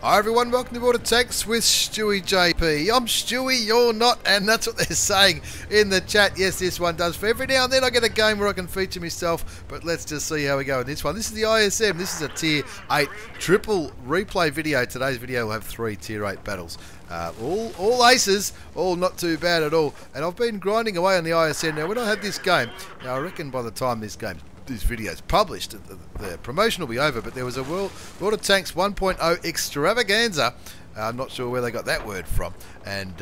Hi everyone, welcome to Water Tanks with stewiejp. I'm Stewie, you're not, and that's what they're saying in the chat. Yes, this one does. For every now and then I get a game where I can feature myself, but let's just see how we go in this one. This is the ISM. This is a Tier 8 triple replay video. Today's video will have 3 Tier 8 battles. All aces, all not too bad at all. And I've been grinding away on the ISM. Now, when I had this game, now I reckon by the time this video is published, the promotion will be over, but there was a World of Tanks 1.0 extravaganza. I'm not sure where they got that word from, and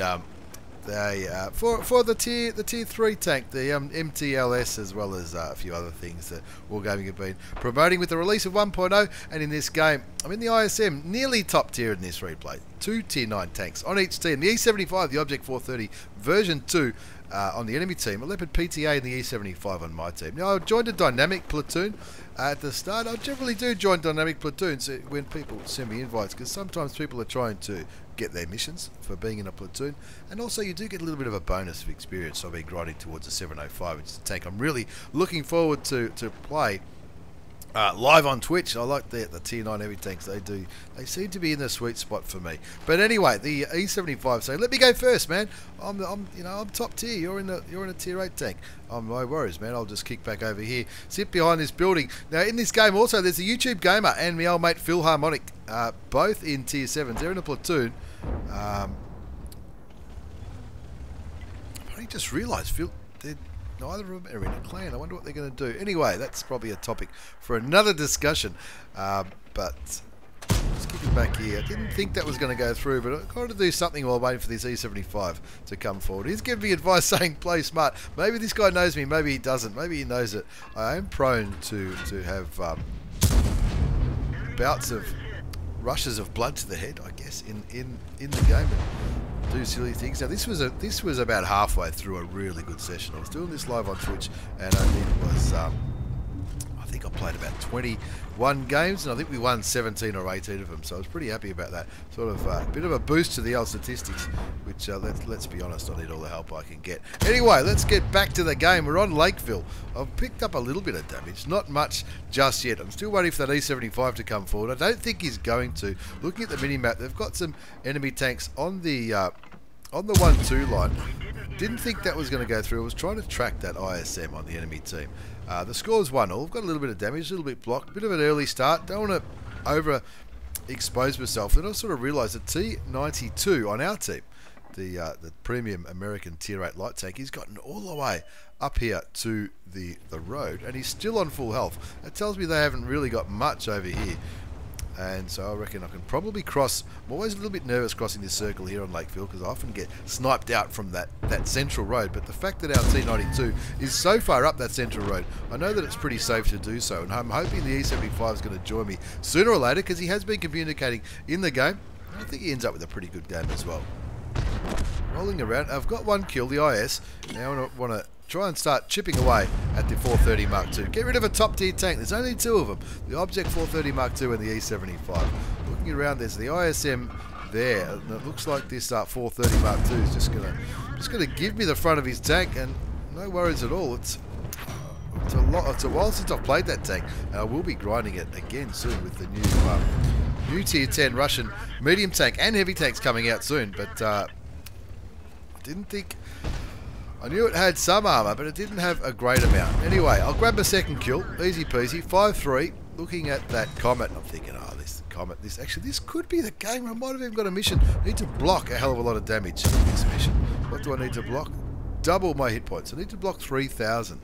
they for the tier 3 tank, the MTLS, as well as a few other things that Wargaming have been promoting with the release of 1.0. And in this game, I'm in the ISM, nearly top tier in this replay. 2 Tier 9 tanks on each team. The E75, the Object 430 version 2 on the enemy team, a Leopard PTA and the E75 on my team. Now, I joined a dynamic platoon at the start. I generally do join dynamic platoons when people send me invites, because sometimes people are trying to get their missions for being in a platoon, and also you do get a little bit of a bonus of experience. So I've been grinding towards a 705, which is a tank I'm really looking forward to play live on Twitch. I like the Tier 9 heavy tanks. They seem to be in the sweet spot for me. But anyway, the E75 say, let me go first, man. I'm top tier. You're in a Tier 8 tank. No worries, man. I'll just kick back over here, sit behind this building. Now, in this game also, there's a YouTube gamer and my old mate Phil Harmonic, both in Tier 7s. They're in a platoon. I just realised, Phil, neither of them are in a clan. I wonder what they're going to do. Anyway, that's probably a topic for another discussion. But let's kick it back here. I didn't think that was going to go through, but I've got to do something while waiting for this E75 to come forward. He's giving me advice saying play smart. Maybe this guy knows me. Maybe he doesn't. Maybe he knows it. I am prone to have bouts of rushes of blood to the head, I guess, in the game. Do silly things. Now this was about halfway through a really good session. I was doing this live on Twitch, and I think I played about 21 games, and I think we won 17 or 18 of them. So I was pretty happy about that. Sort of a bit of a boost to the old statistics, which let's be honest, I need all the help I can get. Anyway, let's get back to the game. We're on Lakeville. I've picked up a little bit of damage, not much just yet. I'm still waiting for that E75 to come forward. I don't think he's going to. Looking at the mini-map, they've got some enemy tanks on the 1-2 line. Didn't think that was going to go through. I was trying to track that ISM on the enemy team. The score's 1-all. We've got a little bit of damage, a little bit blocked, a bit of an early start. Don't want to overexpose myself. Then I sort of realised that T92 on our team, the premium American Tier 8 light tank, he's gotten all the way up here to the road, and he's still on full health. That tells me they haven't really got much over here. And so I reckon I can probably cross. I'm always a little bit nervous crossing this circle here on Lakeville, because I often get sniped out from that central road. But the fact that our T92 is so far up that central road, I know that it's pretty safe to do so. And I'm hoping the E75 is going to join me sooner or later, because he has been communicating in the game. And I think he ends up with a pretty good game as well. Rolling around. I've got 1 kill, the IS. Now I want to try and start chipping away at the 430 Mark II. Get rid of a top tier tank. There's only 2 of them. The Object 430 Mark II and the E75. Looking around, there's the ISM there. And it looks like this 430 Mark II is just gonna give me the front of his tank, and no worries at all. It's a while since I've played that tank, and I will be grinding it again soon with the new Tier 10 Russian medium tank and heavy tanks coming out soon. But I didn't think. I knew it had some armour, but it didn't have a great amount. Anyway, I'll grab a second kill. Easy peasy. 5-3. Looking at that Comet, I'm thinking, oh, this Comet, this could be the game. I might have even got a mission. I need to block a hell of a lot of damage in this mission. What do I need to block? Double my hit points. I need to block 3,000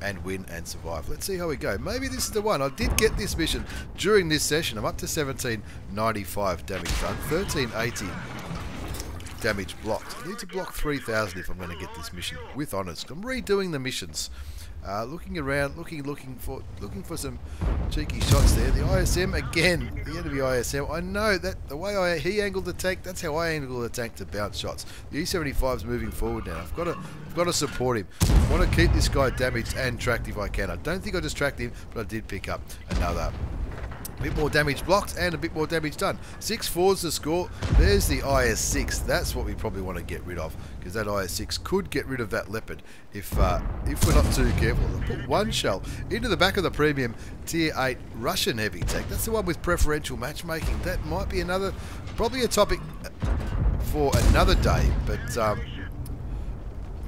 and win and survive. Let's see how we go. Maybe this is the one. I did get this mission during this session. I'm up to 1795 damage done. 1380 damage blocked. I need to block 3,000 if I'm going to get this mission with honours. I'm redoing the missions. Looking around, looking for some cheeky shots there. The ISM again, the enemy ISM. I know that the way he angled the tank, that's how I angle the tank to bounce shots. The E75 is moving forward now. I've got to support him. I want to keep this guy damaged and tracked if I can. I don't think I just tracked him, but I did pick up another A bit more damage blocked and a bit more damage done. 6-4's the score. There's the IS-6. That's what we probably want to get rid of, because that IS-6 could get rid of that Leopard if we're not too careful. Put one shell into the back of the premium Tier 8 Russian heavy tank. That's the one with preferential matchmaking. That might be another, probably a topic for another day, but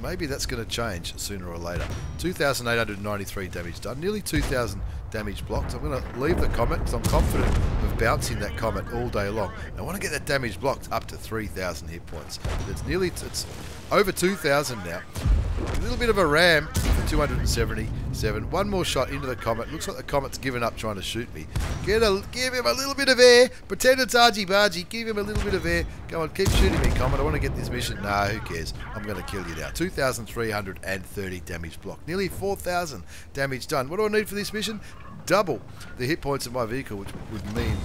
maybe that's going to change sooner or later. 2,893 damage done, nearly 2,000 damage blocked. I'm going to leave the comet because I'm confident of bouncing that comet all day long. I want to get that damage blocked up to 3,000 hit points. It's over 2,000 now. A little bit of a ram for 277. One more shot into the comet. Looks like the comet's given up trying to shoot me. Give him a little bit of air. Pretend it's argy-bargy. Give him a little bit of air. Go on, keep shooting me, comet. I want to get this mission. Nah, who cares? I'm going to kill you now. 2,330 damage blocked. Nearly 4,000 damage done. What do I need for this mission? Double the hit points of my vehicle, which would mean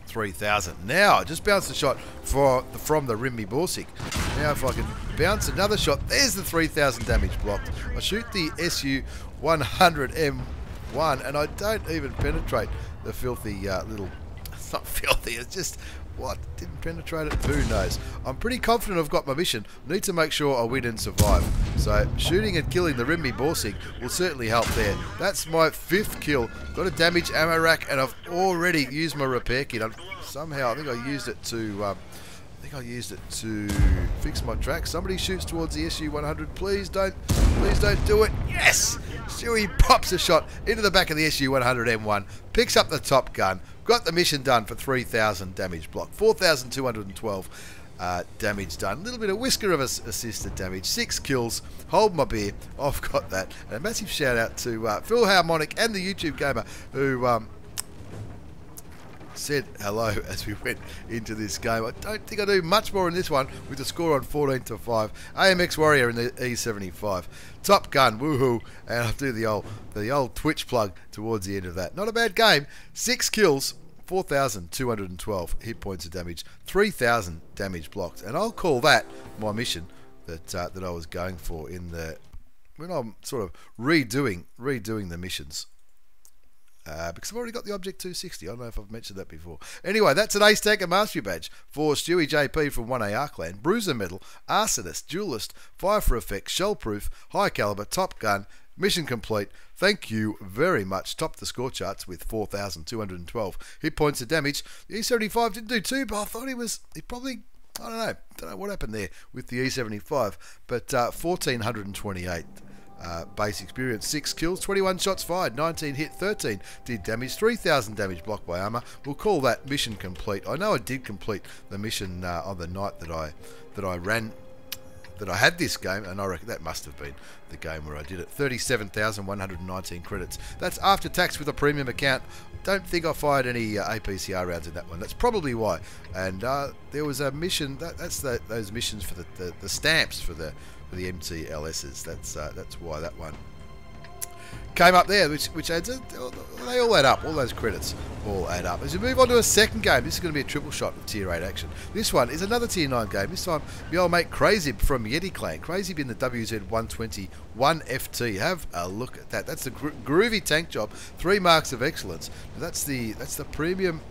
3,000. Now, I just bounced a shot from the Rimmy Borsig. Now, if I can bounce another shot, there's the 3,000 damage blocked. I shoot the SU-100M1, and I don't even penetrate the filthy little... It's not filthy, it's just... What? Didn't penetrate it? Who knows? I'm pretty confident I've got my mission. Need to make sure I win and survive. So, shooting and killing the Rimmy Borsig will certainly help there. That's my 5th kill. Got a damage ammo rack, and I've already used my repair kit. Somehow, I think I used it to fix my track. Somebody shoots towards the SU-100. Please don't do it. Yes! Stewie pops a shot into the back of the SU-100M1. Picks up the top gun. Got the mission done for 3,000 damage block. 4,212 damage done. A little bit of whisker of assisted damage. 6 kills. Hold my beer. I've got that. And a massive shout out to Phil Harmonic and the YouTube Gamer who said hello as we went into this game. I don't think I do much more in this one with the score on 14-5. AMX Warrior in the E75. Top Gun, woohoo, and I'll do the old Twitch plug towards the end of that. Not a bad game. 6 kills, 4,212 hit points of damage, 3,000 damage blocked, and I'll call that my mission that I was going for when I'm sort of redoing the missions. Because I've already got the Object 260. I don't know if I've mentioned that before. Anyway, that's an Ace Tanker Mastery Badge for stewiejp from 1A Arkland. Bruiser Medal, Arsonist, Duelist, Fire for Effect, Shellproof, High Caliber, Top Gun, mission complete. Thank you very much. Topped the score charts with 4,212 hit points of damage. The E75 didn't do too, but I thought he probably... I don't know what happened there with the E75, but 1,428 base experience, 6 kills, 21 shots fired, 19 hit, 13 did damage, 3,000 damage blocked by armor. We'll call that mission complete. I know I did complete the mission on the night that I had this game, and I reckon that must have been the game where I did it. 37,119 credits. That's after tax with a premium account. Don't think I fired any APCR rounds in that one. That's probably why. And there was a mission. That's those missions for the stamps for the MTLSs. That's why that one came up there, which adds they all add up. All those credits all add up. As we move on to a second game, this is going to be a triple shot of Tier 8 action. This one is another Tier 9 game. This time, the old mate Crazib from Yeti Clan. Crazib in the WZ-120 1FT. Have a look at that. That's a groovy tank job. 3 marks of excellence. Now that's the premium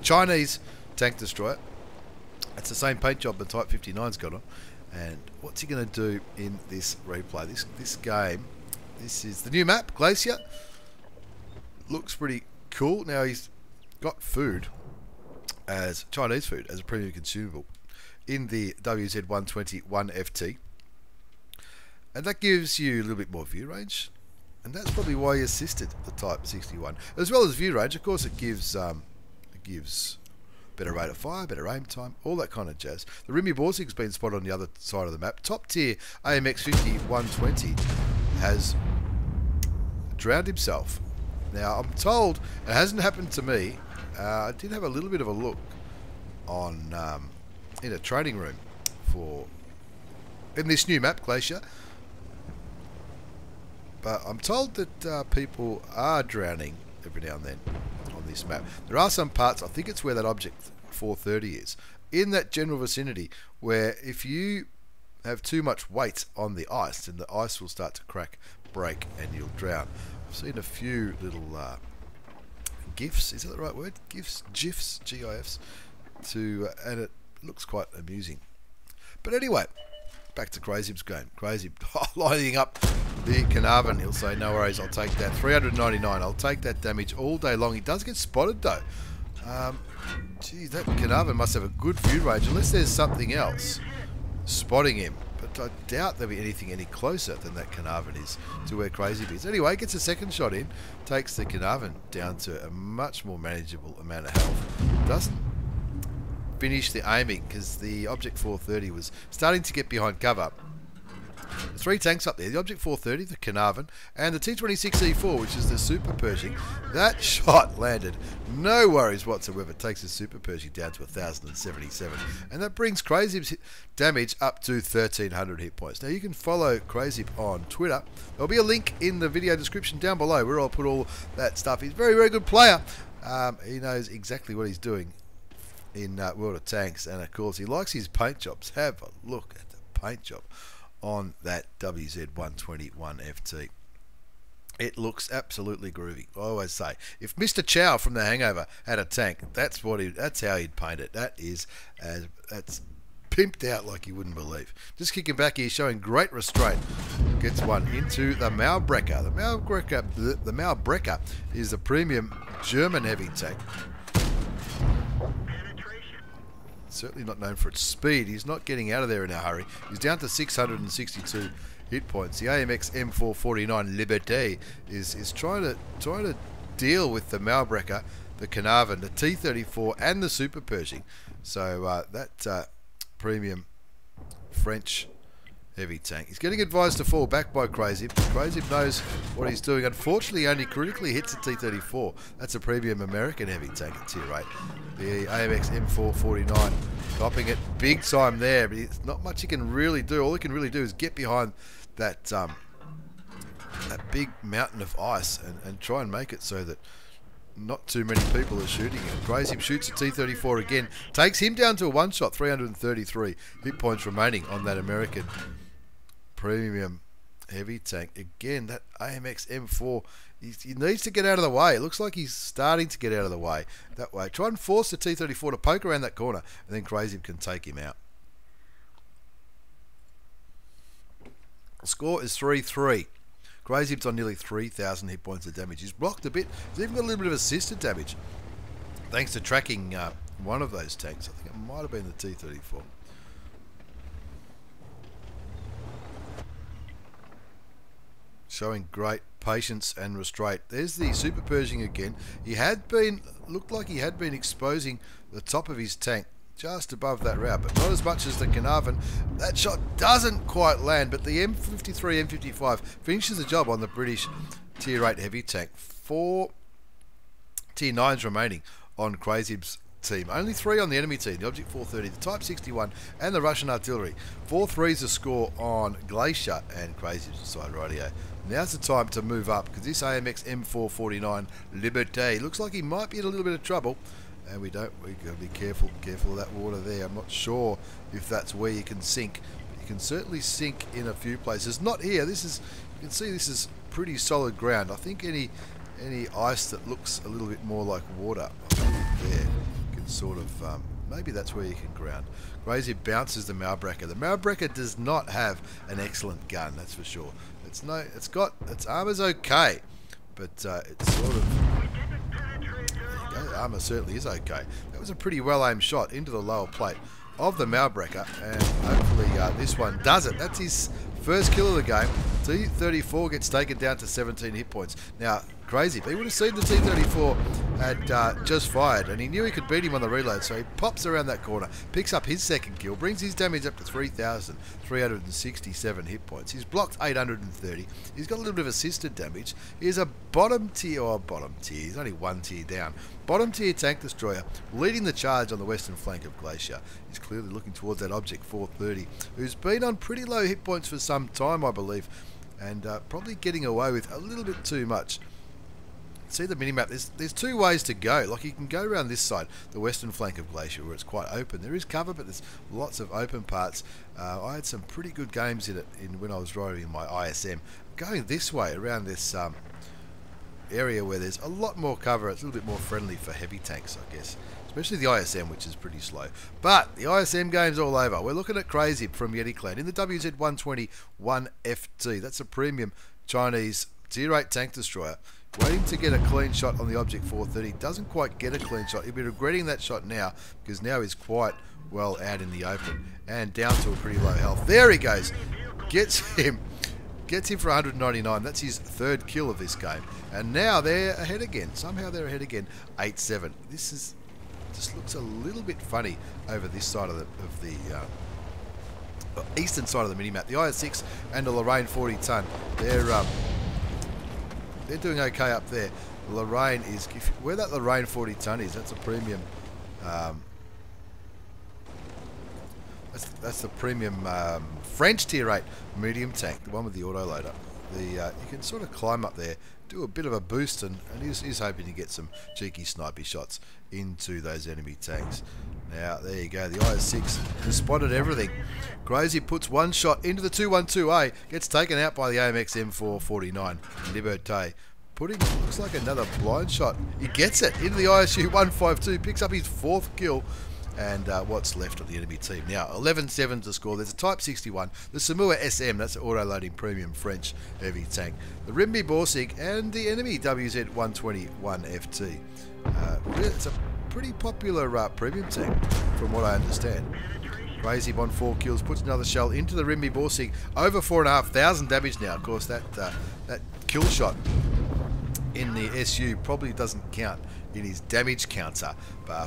Chinese tank destroyer. That's the same paint job the Type 59's got on. And what's he going to do in this replay? This game, this is the new map, Glacier. Looks pretty cool. Now he's got food, as Chinese food, as a premium consumable in the WZ-120 1FT. And that gives you a little bit more view range. And that's probably why he assisted the Type 61. As well as view range, of course, it gives better rate of fire, better aim time, all that kind of jazz. The Rimmy Borsig's been spotted on the other side of the map. Top tier AMX 50 120 has drowned himself. Now, I'm told it hasn't happened to me. I did have a little bit of a look on in a training room in this new map, Glacier. But I'm told that people are drowning every now and then on this map. There are some parts, I think it's where that Object 430 is, in that general vicinity, where if you have too much weight on the ice, then the ice will start to crack, break, and you'll drown. I I've seen a few little GIFs, is that the right word? GIFs, GIFs, and it looks quite amusing. But anyway, back to crazib's game. Crazib lining up the Carnarvon. He'll say, no worries, I'll take that. 399, I'll take that damage all day long. He does get spotted though. Geez, that Carnarvon must have a good view range, unless there's something else spotting him. But I doubt there'll be anything any closer than that Carnarvon is to where crazib is. Anyway, gets a second shot in, takes the Carnarvon down to a much more manageable amount of health. Doesn't finish the aiming because the Object 430 was starting to get behind cover. The 3 tanks up there, the Object 430, the Carnarvon, and the T-26E4, which is the Super Pershing. That shot landed, no worries whatsoever. Takes the Super Pershing down to 1,077, and that brings crazib's damage up to 1,300 hit points. Now you can follow crazib on Twitter. There'll be a link in the video description down below where I'll put all that stuff. He's a very, very good player. He knows exactly what he's doing in World of Tanks, and of course he likes his paint jobs. Have a look at the paint job on that WZ-121 FT. It looks absolutely groovy. I always say, if Mr. Chow from The Hangover had a tank, that's how he'd paint it. That's pimped out like you wouldn't believe. Just kicking back here, showing great restraint. Gets one into the Mauerbrecher. The Mauerbrecher is a premium German heavy tank. Certainly not known for its speed. He's not getting out of there in a hurry. He's down to 662 hit points. The AMX M449 Liberté is trying to deal with the Mauerbrecher, the Carnarvon, the T-34, and the Super Pershing. So that premium French heavy tank. He's getting advised to fall back by crazib. Crazib knows what he's doing. Unfortunately, only critically hits the T-34. That's a premium American heavy tank at tier 8. The AMX M449 topping it big time there, but it's not much he can really do. All he can really do is get behind that that big mountain of ice and try and make it so that not too many people are shooting him. Crazib shoots a T-34 again, takes him down to a one-shot, 333 hit points remaining on that American premium heavy tank. Again, that AMX M4, he needs to get out of the way. It looks like he's starting to get out of the way that way. Try and force the T-34 to poke around that corner, and then crazib can take him out. The score is 3-3. Crazib's on nearly 3,000 hit points of damage. He's blocked a bit. He's even got a little bit of assisted damage, thanks to tracking one of those tanks. I think it might have been the T-34. Showing great patience and restraint. There's the Super Pershing again. Looked like he had been exposing the top of his tank just above that route, but not as much as the Carnarvon. That shot doesn't quite land, but the M53, M55 finishes the job on the British tier 8 heavy tank. 4 tier 9s remaining on crazib's team. Only 3 on the enemy team, the Object 430, the Type 61, and the Russian artillery. 4 3s to score on Glacier, and crazib's decided, rightio, now's the time to move up, because this AMX M449 Liberté looks like he might be in a little bit of trouble. And we got to be careful of that water there. I'm not sure if that's where you can sink, but you can certainly sink in a few places. Not here. You can see this is pretty solid ground. I think any ice that looks a little bit more like water there, you can sort of maybe that's where you can ground. Crazib bounces the Mauerbrecher. The Mauerbrecher does not have an excellent gun, that's for sure. Its armor's okay, but it's sort of. Armor certainly is okay. That was a pretty well aimed shot into the lower plate of the Mauerbrecher, and hopefully this one does it. That's his first kill of the game. T-34 gets taken down to 17 hit points. Now, crazib, he would have seen the T-34 had just fired, and he knew he could beat him on the reload, so he pops around that corner, picks up his second kill, brings his damage up to 3,367 hit points. He's blocked 830. He's got a little bit of assisted damage. He's a bottom tier, he's only 1 tier down. Bottom tier tank destroyer, leading the charge on the western flank of Glacier. He's clearly looking towards that Object 430, who's been on pretty low hit points for some time, I believe, and probably getting away with a little bit too much. See the minimap, there's 2 ways to go. Like, you can go around this side, the western flank of Glacier, where it's quite open. There is cover, but there's lots of open parts. I had some pretty good games in it when I was driving my ISM. Going this way around this area where there's a lot more cover. It's a little bit more friendly for heavy tanks, I guess. Especially the ISM, which is pretty slow. But the ISM game's all over. We're looking at crazib from Yeti Clan in the WZ-120-1FT. That's a premium Chinese Tier 8 tank destroyer. Waiting to get a clean shot on the Object 430. Doesn't quite get a clean shot. He'll be regretting that shot now, because now he's quite well out in the open. And down to a pretty low health. There he goes. Gets him for 199. That's his third kill of this game. And now they're ahead again. Somehow they're ahead again. 8-7. This is just looks a little bit funny over this side of the eastern side of the minimap. The IS-6 and the Lorraine 40 ton. They're doing okay up there. The Lorraine is where that Lorraine 40 ton is. That's a premium. That's the premium French Tier 8 medium tank, the one with the autoloader. You can sort of climb up there, do a bit of a boost, and he's hoping to get some cheeky snipey shots into those enemy tanks. Now, there you go, the IS-6 has spotted everything. Crazib puts one shot into the 212A, gets taken out by the AMX M449, Liberté. Putting, looks like another blind shot. He gets it into the ISU 152, picks up his fourth kill. And what's left of the enemy team. Now, 11-7 to score. There's a Type 61, the Samua SM, that's an auto-loading premium French heavy tank, the Rimby Borsig, and the enemy WZ-121FT. It's a pretty popular premium tank, from what I understand. Crazib on 4 kills, puts another shell into the Rimby Borsig, over 4,500 damage now. Of course, that kill shot in the SU probably doesn't count in his damage counter,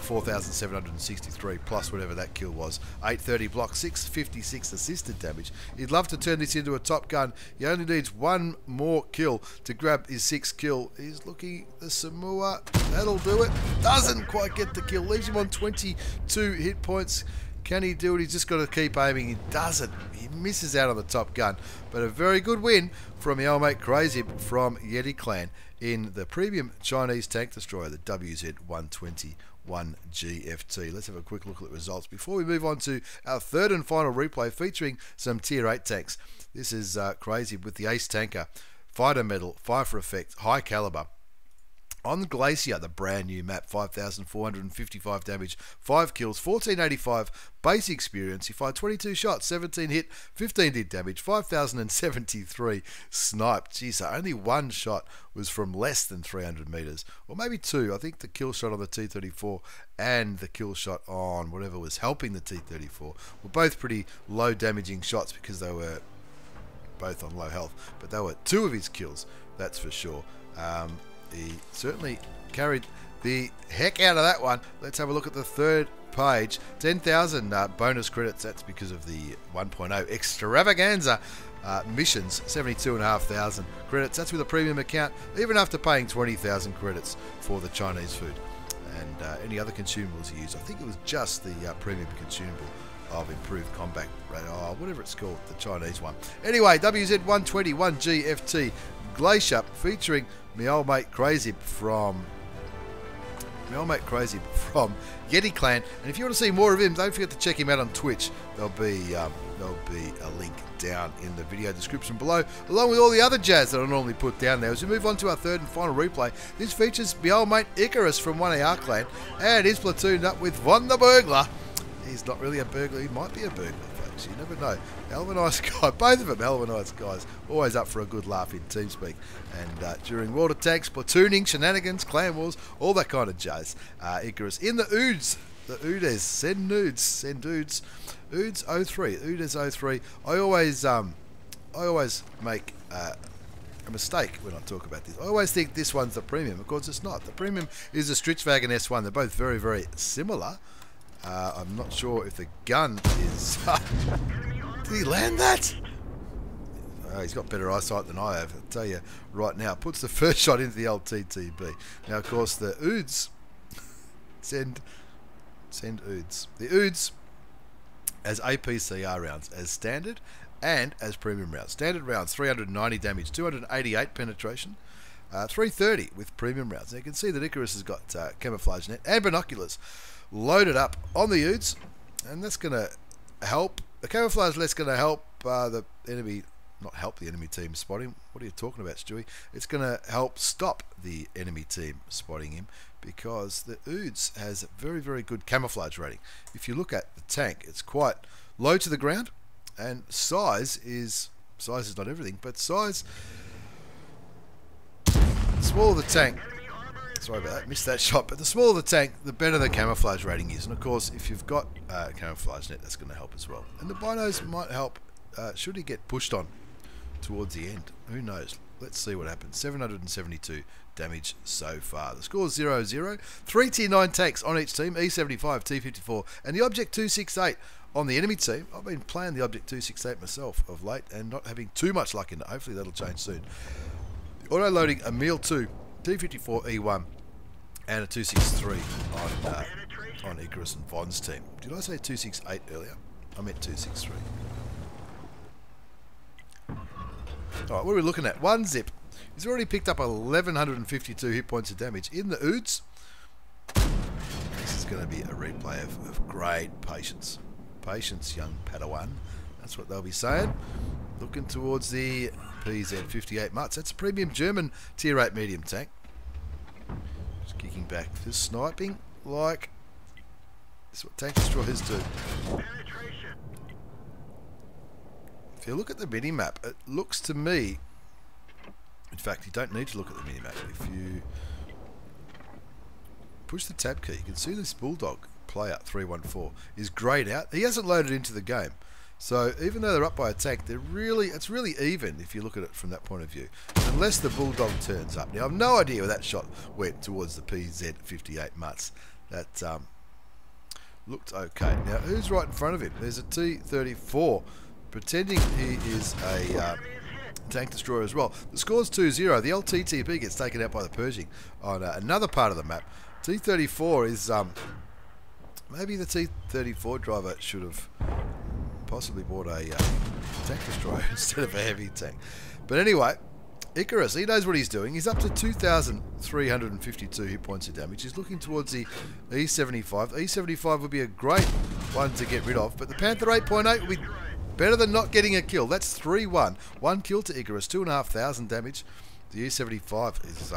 4,763 plus whatever that kill was. 830 block, 656 assisted damage. He'd love to turn this into a top gun. He only needs one more kill to grab his 6th kill. He's looking the Samua. That'll do it. Doesn't quite get the kill. Leaves him on 22 hit points. Can he do it? He's just got to keep aiming. He doesn't. He misses out on the top gun. But a very good win from the old mate Crazib from Yeti Clan in the premium Chinese tank destroyer, the WZ-121GFT. Let's have a quick look at the results before we move on to our third and final replay featuring some Tier 8 tanks. This is Crazib with the Ace Tanker, Fighter Medal, Fire for Effect, High Caliber. On Glacier, the brand new map, 5,455 damage, 5 kills, 1485 base experience. He fired 22 shots, 17 hit, 15 did damage, 5,073 sniped. Geez, so only one shot was from less than 300 meters, or maybe two. I think the kill shot on the T-34 and the kill shot on whatever was helping the T-34 were both pretty low damaging shots because they were both on low health, but they were two of his kills, that's for sure. He certainly carried the heck out of that one. Let's have a look at the third page. 10,000 bonus credits. That's because of the 1.0 extravaganza missions. 72,500 credits. That's with a premium account, even after paying 20,000 credits for the Chinese food and any other consumables he used. I think it was just the premium consumable of improved combat radar, whatever it's called, the Chinese one. Anyway, WZ-121GFT Glacier featuring my old mate Crazib from Yeti Clan. And if you want to see more of him, don't forget to check him out on Twitch. There'll be a link down in the video description below, along with all the other jazz that I normally put down there. As we move on to our third and final replay, this features my old mate Icarus from 1AR Clan, and he's platooned up with Von the Burglar. He's not really a burglar, he might be a burglar, folks, you never know. Hell of a nice guy, both of them hell of a nice guys, always up for a good laugh in TeamSpeak. And during World of Tanks, platooning, shenanigans, clan wars, all that kind of jazz. Icarus in the UDES, send dudes, UDES 03, UDES 03. I always make a mistake when I talk about this. I always think this one's the premium, of course it's not. The premium is the Strichwagen S1, they're both very, very similar. I'm not sure if the gun is... Did he land that? Oh, he's got better eyesight than I have, I'll tell you right now. Puts the first shot into the old TTB. Now, of course, the UDES... Send UDES. The UDES as APCR rounds, as standard and as premium rounds. Standard rounds, 390 damage, 288 penetration, 330 with premium rounds. Now, you can see that Icarus has got camouflage net and binoculars loaded up on the UDES, and that's going to help. The camouflage net's going to help the enemy not help the enemy team spot him. What are you talking about, Stewie? It's going to help stop the enemy team spotting him, because the UDES has a very, very good camouflage rating. If you look at the tank, it's quite low to the ground, and size is not everything, but size, the smaller the tank, sorry about that, missed that shot, but the smaller the tank, the better the camouflage rating is. And of course, if you've got a camouflage net, that's going to help as well. And the binos might help, should he get pushed on towards the end. Who knows? Let's see what happens. 772 damage so far. The score is 0-0. 3 tier 9 tanks on each team, E75, T54, and the Object 268 on the enemy team. I've been playing the Object 268 myself of late and not having too much luck in it. Hopefully that'll change soon. Auto-loading a Meal 2, T54 E1, and a 263 on Icarus and Von's team. Did I say 268 earlier? I meant 263. Alright, what are we looking at? One zip. He's already picked up 1,152 hit points of damage in the UDES. This is going to be a replay of great patience. Patience, young Padawan. That's what they'll be saying. Looking towards the PZ58 Mutts. That's a premium German tier 8 medium tank. Just kicking back. Just sniping like this is what tank destroyers do. If you look at the mini-map, it looks to me, in fact, you don't need to look at the mini-map. If you push the tab key, you can see this Bulldog player 314 is greyed out. He hasn't loaded into the game. So even though they're up by a tank, it's really even if you look at it from that point of view. Unless the Bulldog turns up. Now, I've no idea where that shot went towards the PZ58 Mutts. That looked okay. Now, who's right in front of him? There's a T34 pretending he is a tank destroyer as well. The score's 2-0. The LTTB gets taken out by the Pershing on another part of the map. T34 is... maybe the T34 driver should have possibly bought a tank destroyer instead of a heavy tank. But anyway, Icarus, he knows what he's doing. He's up to 2,352 hit points of damage. He's looking towards the E75. The E75 would be a great one to get rid of, but the Panther 8.8 will be better than not getting a kill. That's 3-1. 1 kill to Icarus, 2,500 damage. The E75 is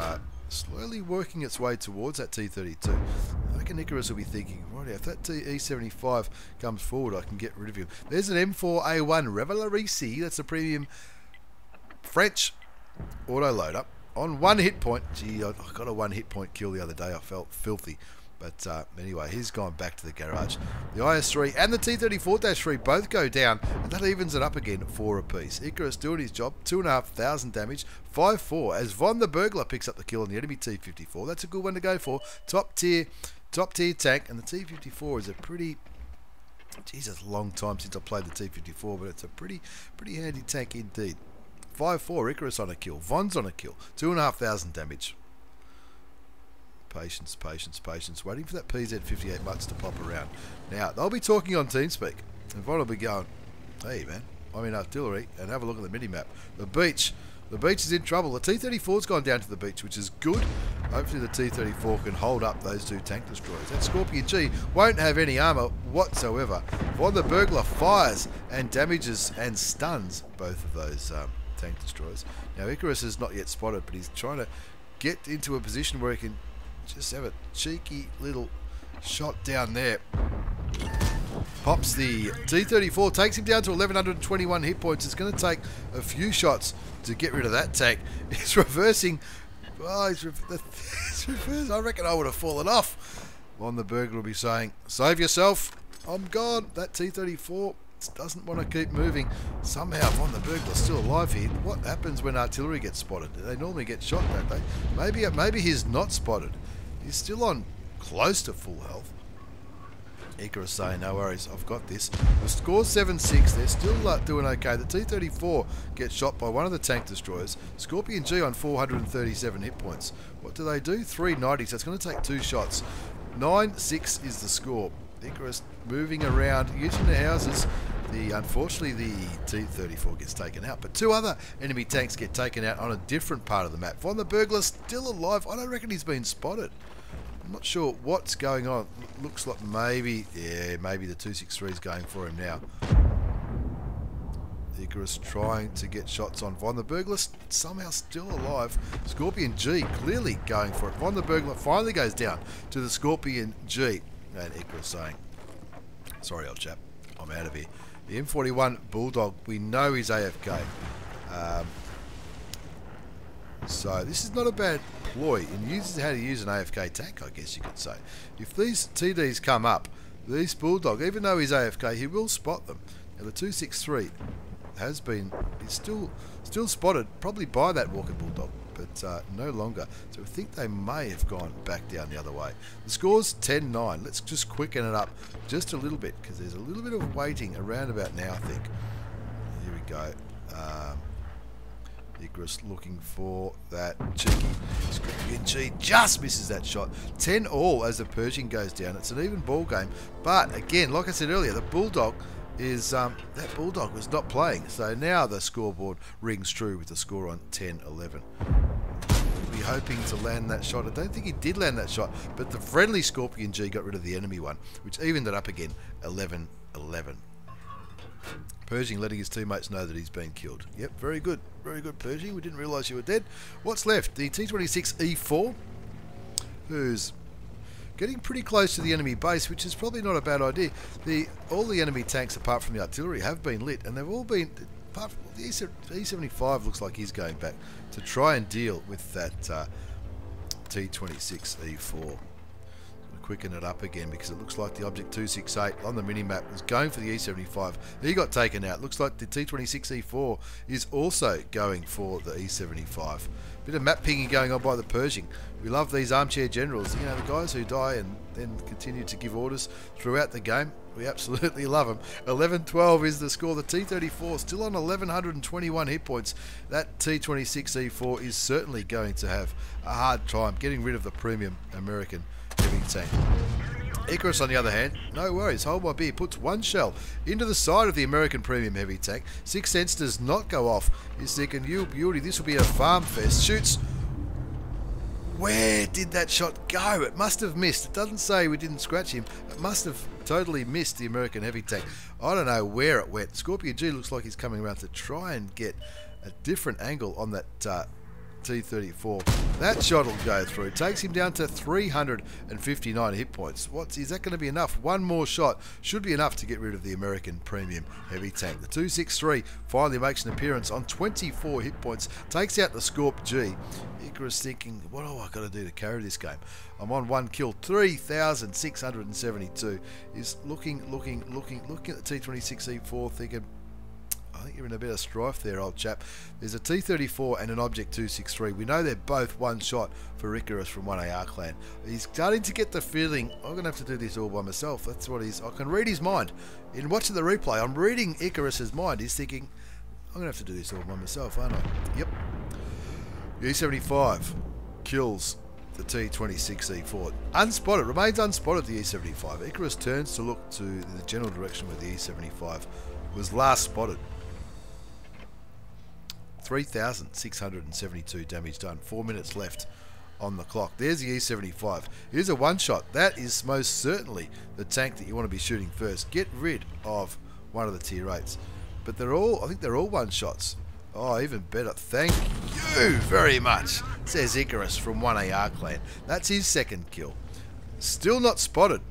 slowly working its way towards that T32. I reckon Icarus will be thinking, right, if that E75 comes forward, I can get rid of him. There's an M4A1 Revelarici. That's a premium French auto-loader on 1 hit point. Gee, I got a 1 hit point kill the other day. I felt filthy. But anyway, he's gone back to the garage. The IS-3 and the T-34-3 both go down, and that evens it up again 4 apiece. Icarus doing his job, 2,500 damage, 5-4, as Von the Burglar picks up the kill on the enemy T-54. That's a good one to go for. Top tier tank, and the T-54 is a pretty... Geez, it's a long time since I played the T-54, but it's a pretty handy tank indeed. 5-4, Icarus on a kill. Von's on a kill, 2,500 damage. Patience, patience, patience. Waiting for that PZ58 Mutts to pop around. Now, they'll be talking on TeamSpeak. And Von will be going, hey, man, I'm in artillery. And have a look at the mini-map. The beach. The beach is in trouble. The T-34's gone down to the beach, which is good. Hopefully the T-34 can hold up those 2 tank destroyers. That Scorpion G won't have any armour whatsoever. Von the Burglar fires and damages and stuns both of those tank destroyers. Now, Icarus is not yet spotted, but he's trying to get into a position where he can just have a cheeky little shot down there. Pops the T-34, takes him down to 1,121 hit points. It's going to take a few shots to get rid of that tank. He's reversing. Oh, he's reversing. I reckon I would have fallen off. Von the Burglar will be saying, save yourself. I'm gone. That T-34 doesn't want to keep moving. Somehow Von the Burglar's still alive here. What happens when artillery gets spotted? They normally get shot, don't they? Maybe he's not spotted. He's still on close to full health. Icarus saying, no worries, I've got this. The score's 7-6. They're still doing okay. The T-34 gets shot by one of the tank destroyers. Scorpion G on 437 hit points. What do? 390, so it's going to take 2 shots. 9-6 is the score. Icarus moving around, using the houses. Unfortunately, the T-34 gets taken out, but 2 other enemy tanks get taken out on a different part of the map. Von the Burglar's still alive. I don't reckon he's been spotted. I'm not sure what's going on. Looks like maybe the 263 is going for him now. Icarus trying to get shots on Von the Burglar, somehow still alive. Scorpion G clearly going for it. Von the Burglar finally goes down to the Scorpion G. And Icarus saying, sorry old chap, I'm out of here. The M41 Bulldog, we know he's AFK. So this is not a bad ploy. He uses how to use an AFK tank, I guess you could say. If these TDs come up, this Bulldog, even though he's AFK, he will spot them. Now the 263 has been, is still spotted, probably by that Walker Bulldog, but no longer. So I think they may have gone back down the other way. The score's 10-9. Let's just quicken it up just a little bit, because there's a little bit of waiting around about now, I think. Here we go. Icarus looking for that cheeky Scorpion G, just misses that shot. 10-all as the Pershing goes down. It's an even ball game, but again, like I said earlier, the Bulldog is that Bulldog was not playing, so now the scoreboard rings true with the score on 10-11. Be hoping to land that shot. I don't think he did land that shot, but the friendly Scorpion G got rid of the enemy one, which evened it up again, 11-11. Pershing letting his teammates know that he's been killed. Yep, very good Pershing. We didn't realise you were dead. What's left? The T-26E4, who's getting pretty close to the enemy base, which is probably not a bad idea. All the enemy tanks, apart from the artillery, have been lit, and they've all been. Apart from the E-75 looks like he's going back to try and deal with that T-26E4. Quicken it up again, because it looks like the Object 268 on the minimap was going for the E-75. He got taken out. Looks like the T-26E4 is also going for the E-75. Bit of map pinging going on by the Pershing. We love these armchair generals, you know, the guys who die and then continue to give orders throughout the game. We absolutely love them. 11-12 is the score. The T-34 still on 1,121 hit points. That T-26E4 is certainly going to have a hard time getting rid of the premium American heavy tank. Icarus, on the other hand, no worries, hold my beer, puts one shell into the side of the American premium heavy tank. 6 cents does not go off. He's thinking, you beauty, this will be a farm fest. Shoots. Where did that shot go? It must have missed. It doesn't say we didn't scratch him. It must have totally missed the American heavy tank. I don't know where it went. Scorpion G looks like he's coming around to try and get a different angle on that T-34. That shot will go through. Takes him down to 359 hit points. Is that going to be enough? One more shot should be enough to get rid of the American premium heavy tank. The 263 finally makes an appearance on 24 hit points. Takes out the Scorp G. Icarus thinking, what do I got to do to carry this game? I'm on 1 kill, 3,672. Is looking at the T-26E4 thinking, I think you're in a bit of strife there, old chap. There's a T-34 and an Object 263. We know they're both one shot for Icarus from 1AR clan. He's starting to get the feeling, I'm going to have to do this all by myself. That's what I can read his mind. In watching the replay, I'm reading Icarus's mind. He's thinking, I'm going to have to do this all by myself, aren't I? Yep. The E-75 kills the T-26E4. Unspotted, remains unspotted, the E-75. Icarus turns to look to the general direction where the E-75 was last spotted. 3,672 damage done. 4 minutes left on the clock. There's the E-75. Here's a one-shot. That is most certainly the tank that you want to be shooting first. Get rid of one of the tier 8s. But they're all, I think they're all one-shots. Oh, even better. Thank you very much, says Icarus from 1AR clan. That's his second kill. Still not spotted.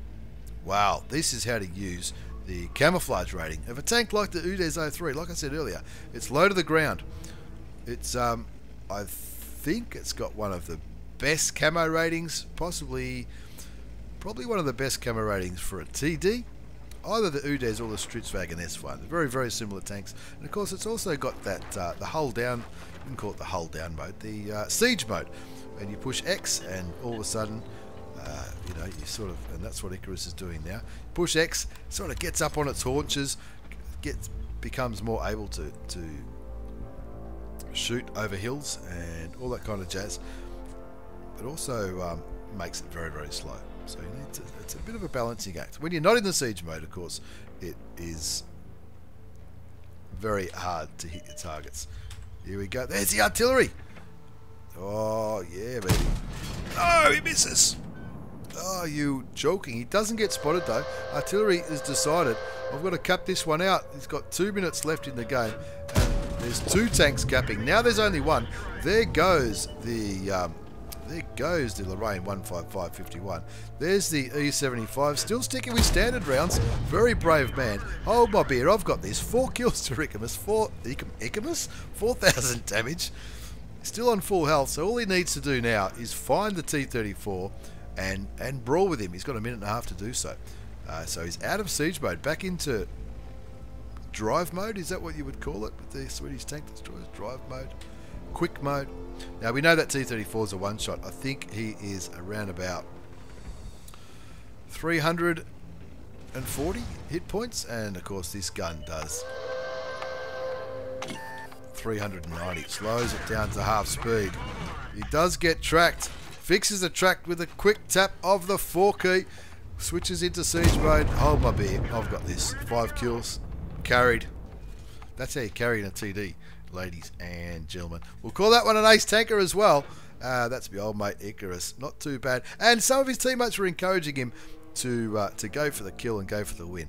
Wow, this is how to use the camouflage rating of a tank like the UDES 03. Like I said earlier, it's low to the ground. It's I think it's got one of the best camo ratings, probably one of the best camo ratings for a TD. Either the UDES or the Stridswagen S1. They're very, very similar tanks. And of course, it's also got that the hull down. You can call it the hull down mode, the siege mode, and you push X, and all of a sudden, you know, you sort of, and that's what Icarus is doing now. Push X, sort of gets up on its haunches, becomes more able to shoot over hills and all that kind of jazz. It also makes it very, very slow. So you need to, it's a bit of a balancing act. When you're not in the siege mode, of course, it is very hard to hit your targets. Here we go. There's the artillery. Oh, yeah, baby. Oh, he misses. Oh, you joking. He doesn't get spotted, though. Artillery has decided I've got to cap this one out. He's got 2 minutes left in the game. And there's 2 tanks capping. Now there's only one. There goes the Lorraine 15551. There's the E75, still sticking with standard rounds. Very brave man. Hold my beer, I've got this. 4 kills to Icarus. 4,000 damage. Still on full health, so all he needs to do now is find the T-34 and brawl with him. He's got a minute and a half to do so. So he's out of siege mode, back into drive mode. Is that what you would call it with the Swedish tank destroyers? Drive mode, quick mode. Now we know that T-34 is a one-shot. I think he is around about 340 hit points, and of course this gun does 390. Slows it down to half speed. He does get tracked. Fixes the track with a quick tap of the 4 key. Switches into siege mode. Hold my beer. I've got this. 5 kills. Carried. That's how you carry in a TD, ladies and gentlemen. We'll call that one an ace tanker as well. That's my old mate Icarus. Not too bad. And some of his teammates were encouraging him to go for the kill and go for the win.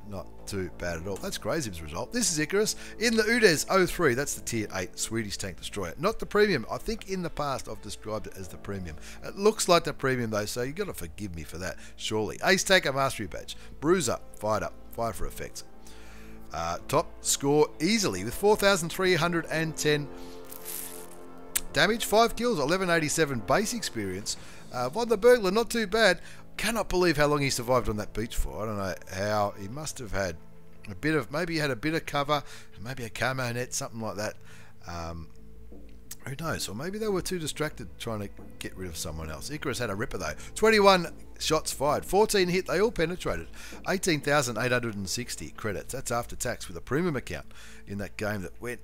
Not too bad at all. That's crazib's result. This is Icarus in the UDES 03. That's the tier 8 Swedish tank destroyer. Not the premium. I think in the past I've described it as the premium. It looks like the premium though, so you've got to forgive me for that, surely. Ace tanker mastery badge. Bruiser, fired up, fire for effects. Top score easily with 4,310 damage, 5 kills, 1187 base experience. Von the Burglar, not too bad. Cannot believe how long he survived on that beach for. I don't know how. He must have had a bit of, maybe he had a bit of cover, maybe a camo net, something like that. Who knows? Or maybe they were too distracted trying to get rid of someone else. Icarus had a ripper though. 21 shots fired, 14 hit. They all penetrated. 18,860 credits. That's after tax with a premium account in that game that went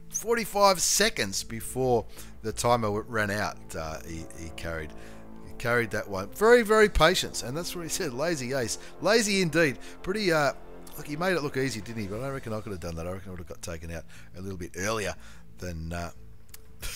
45 seconds before the timer ran out. He carried that one. Very, very patient, and that's what he said. Lazy ace. Lazy indeed. Pretty, look, he made it look easy, didn't he? But I don't reckon I could have done that. I reckon I would have got taken out a little bit earlier than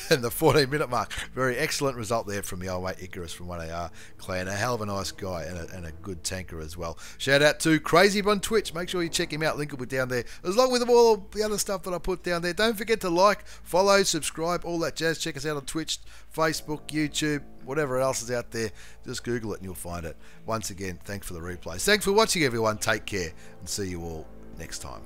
the 14-minute mark. Very excellent result there from the old mate Icarus from 1AR clan. A hell of a nice guy and a good tanker as well. Shout out to crazib on Twitch. Make sure you check him out. Link will be down there, along with all the other stuff that I put down there. Don't forget to like, follow, subscribe, all that jazz. Check us out on Twitch, Facebook, YouTube, whatever else is out there. Just Google it and you'll find it. Once again, thanks for the replays. Thanks for watching, everyone. Take care and see you all next time.